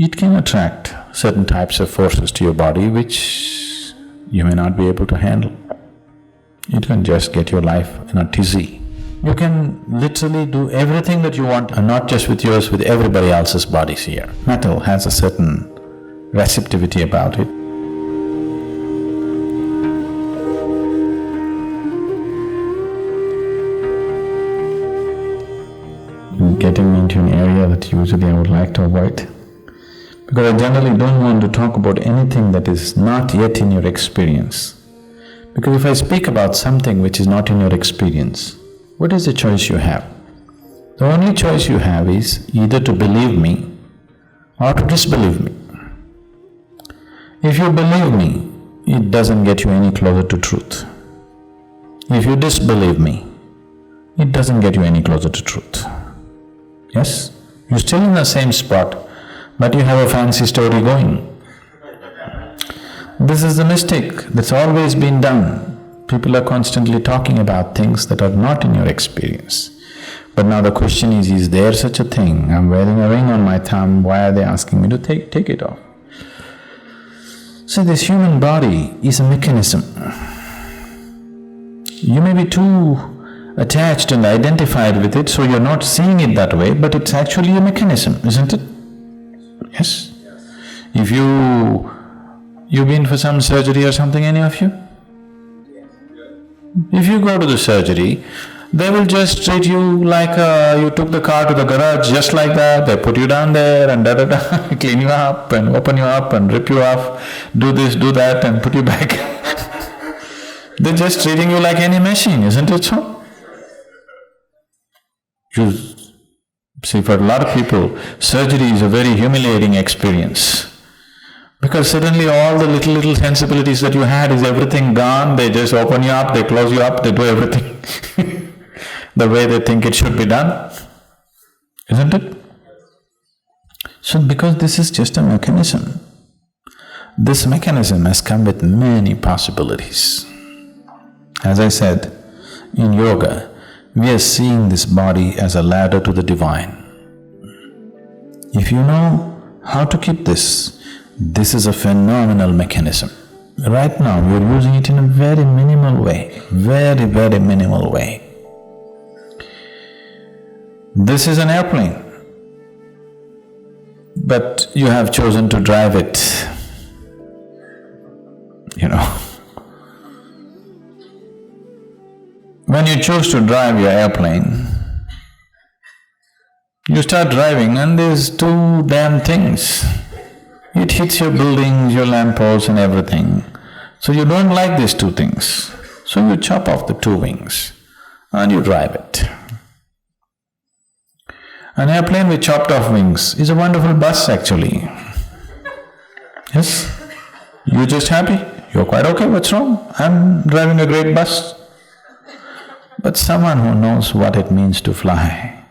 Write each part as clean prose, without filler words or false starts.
it can attract certain types of forces to your body which you may not be able to handle. It can just get your life in a tizzy. You can literally do everything that you want, and not just with yours, with everybody else's bodies here. Metal has a certain receptivity about it. Getting into an area that usually I would like to avoid, because I generally don't want to talk about anything that is not yet in your experience. Because if I speak about something which is not in your experience, what is the choice you have? The only choice you have is either to believe me or to disbelieve me. If you believe me, it doesn't get you any closer to truth. If you disbelieve me, it doesn't get you any closer to truth. Yes? You're still in the same spot, but you have a fancy story going. This is the mistake that's always been done. People are constantly talking about things that are not in your experience. But now the question is there such a thing? I'm wearing a ring on my thumb, why are they asking me to take it off? So this human body is a mechanism. You may be too attached and identified with it, so you're not seeing it that way, but it's actually a mechanism, isn't it? Yes? If you've been for some surgery or something, any of you? If you go to the surgery, they will just treat you like you took the car to the garage, just like that. They put you down there and da-da-da, clean you up and open you up and rip you off, do this, do that and put you back. They're just treating you like any machine, isn't it so? You see, for a lot of people, surgery is a very humiliating experience. Because suddenly all the little sensibilities that you had is everything gone, they just open you up, they close you up, they do everything the way they think it should be done, isn't it? So because this is just a mechanism, this mechanism has come with many possibilities. As I said, in yoga, we are seeing this body as a ladder to the divine. If you know how to keep this is a phenomenal mechanism. Right now, we are using it in a very minimal way, very minimal way. This is an airplane, but you have chosen to drive it, you know. When you choose to drive your airplane, you start driving and there's two damn things. It hits your buildings, your lampposts and everything. So you don't like these two things. So you chop off the two wings and you drive it. An airplane with chopped off wings is a wonderful bus actually. Yes? You're just happy, you're quite okay, what's wrong? I'm driving a great bus. But someone who knows what it means to fly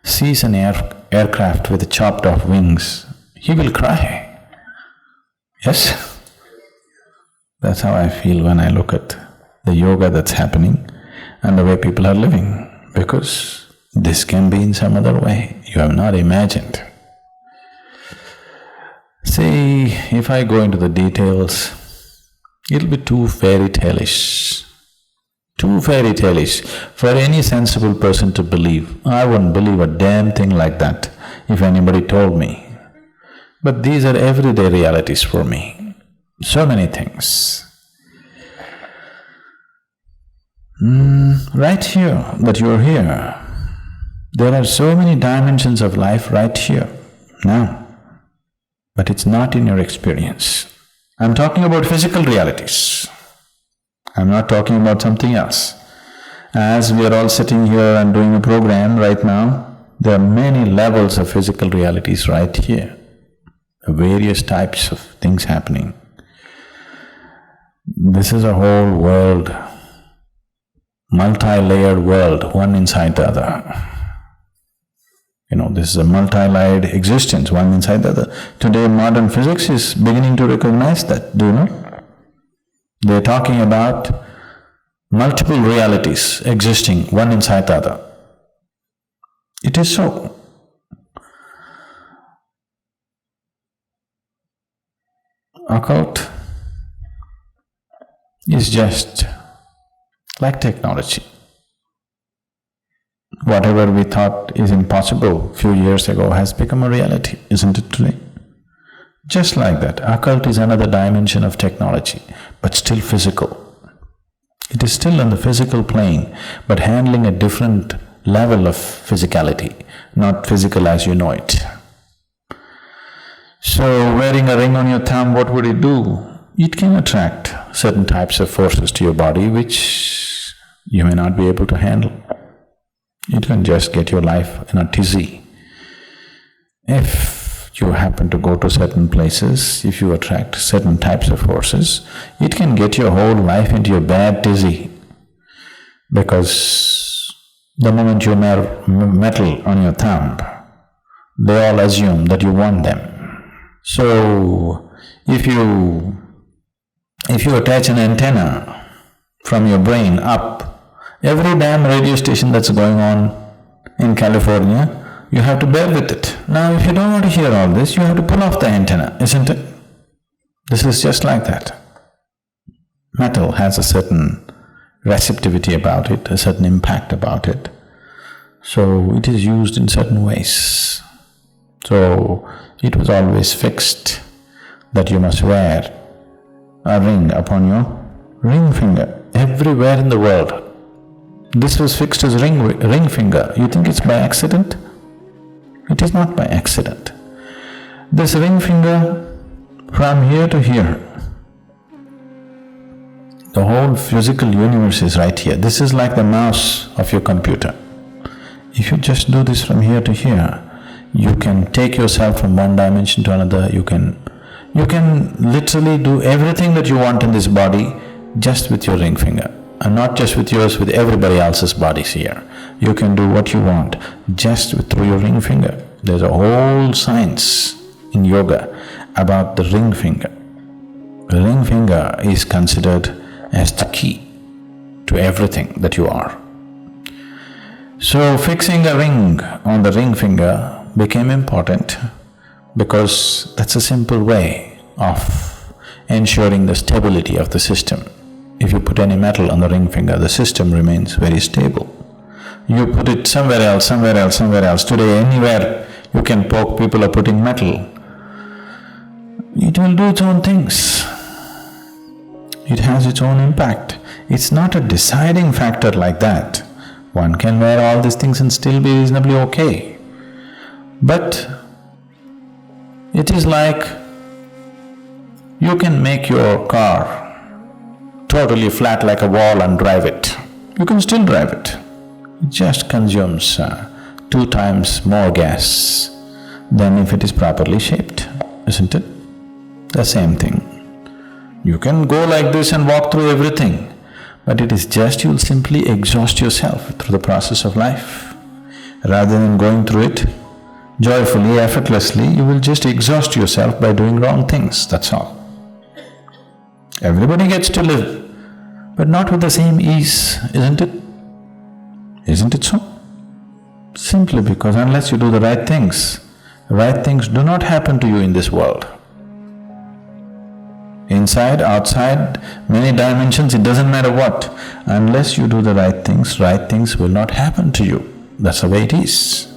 sees an aircraft with chopped off wings, he will cry. Yes? That's how I feel when I look at the yoga that's happening and the way people are living, because this can be in some other way you have not imagined. See, if I go into the details, it'll be too fairy tale-ish. Too fairy tale-ish for any sensible person to believe. I wouldn't believe a damn thing like that if anybody told me. But these are everyday realities for me. So many things. Right here, that you're here, there are so many dimensions of life right here, now. But it's not in your experience. I'm talking about physical realities. I'm not talking about something else. As we are all sitting here and doing a program right now, there are many levels of physical realities right here. Various types of things happening. This is a whole world, multi-layered world, one inside the other. You know, this is a multi-layered existence, one inside the other. Today modern physics is beginning to recognize that, do you know? They're talking about multiple realities existing, one inside the other. It is so. occult is just like technology. Whatever we thought is impossible few years ago has become a reality, isn't it today? Just like that, occult is another dimension of technology, but still physical. It is still on the physical plane, but handling a different level of physicality, not physical as you know it. So, wearing a ring on your thumb, what would it do? It can attract certain types of forces to your body which you may not be able to handle. It can just get your life in a tizzy. If you happen to go to certain places, if you attract certain types of forces, it can get your whole life into a bad tizzy. Because the moment you wear metal on your thumb, they all assume that you want them. So, if you attach an antenna from your brain up, every damn radio station that's going on in California, you have to bear with it. Now, if you don't want to hear all this, you have to pull off the antenna, isn't it? This is just like that. Metal has a certain receptivity about it, a certain impact about it. So, it is used in certain ways. So, it was always fixed that you must wear a ring upon your ring finger everywhere in the world. This was fixed as ring finger. You think it's by accident? It is not by accident. This ring finger from here to here, the whole physical universe is right here. This is like the mouse of your computer. If you just do this from here to here, you can take yourself from one dimension to another. You can literally do everything that you want in this body just with your ring finger. And not just with yours, with everybody else's bodies here. You can do what you want just through your ring finger. There's a whole science in yoga about the ring finger. The ring finger is considered as the key to everything that you are. So, fixing a ring on the ring finger became important because that's a simple way of ensuring the stability of the system. If you put any metal on the ring finger, the system remains very stable. You put it somewhere else, somewhere else, somewhere else. Today, anywhere you can poke, people are putting metal. It will do its own things. It has its own impact. It's not a deciding factor like that. One can wear all these things and still be reasonably okay. But it is like you can make your car totally flat like a wall and drive it. You can still drive it. It just consumes 2 times more gas than if it is properly shaped, isn't it? The same thing. You can go like this and walk through everything, but it is just you'll simply exhaust yourself through the process of life. Rather than going through it joyfully, effortlessly, you will just exhaust yourself by doing wrong things, that's all. Everybody gets to live, but not with the same ease, isn't it? Isn't it so? Simply because unless you do the right things do not happen to you in this world. Inside, outside, many dimensions, it doesn't matter what. Unless you do the right things will not happen to you. That's the way it is.